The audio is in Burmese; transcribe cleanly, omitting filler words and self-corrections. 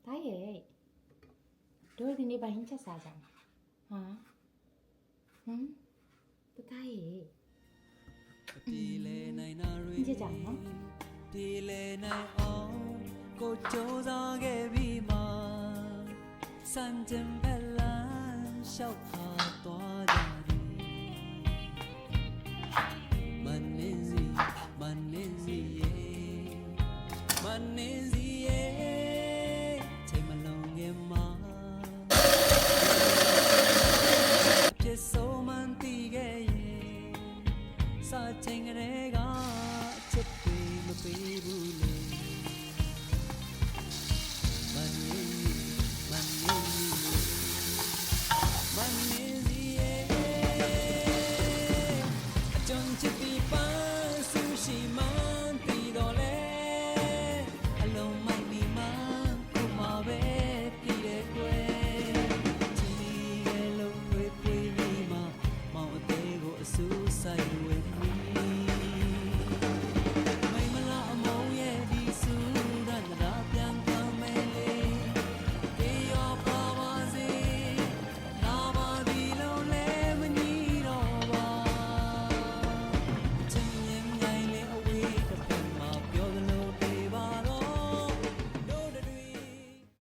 ဒါရဲ့တို့ဒီနေ့ပိုင်းချက်စားကြမှာဟာတသားရဲ့ပြေလေနိုင်တာတွေ ချက်ကြမှာ ပြေလေနိုင်အောင်ကိုကြိုးစားခဲ့ပြီးမှစံကျင်ဘက်လမ်းလျှောက်ခါသွားကြတယ်မနေစီရဲ့ချိန်မလုံးခင်မှာပြစ်ဆုံးမှန်တည်ခဲ့ရဲ့စာချိန်ကလေးကချစ်ပြီးမပေးဘူးလေမနေစီရဲ့အကြုံချစ်ပြီးပါဆူရှိမှန်တည်တော့လေအလုံးမိုက်ပြီးမှကိုမပဲပြည်တဲ့ကွယ်ချီရဲ့လုံးတွေပြေးပြီးမှမောင်အသေးကိုအဆူဆိုင်ဝင်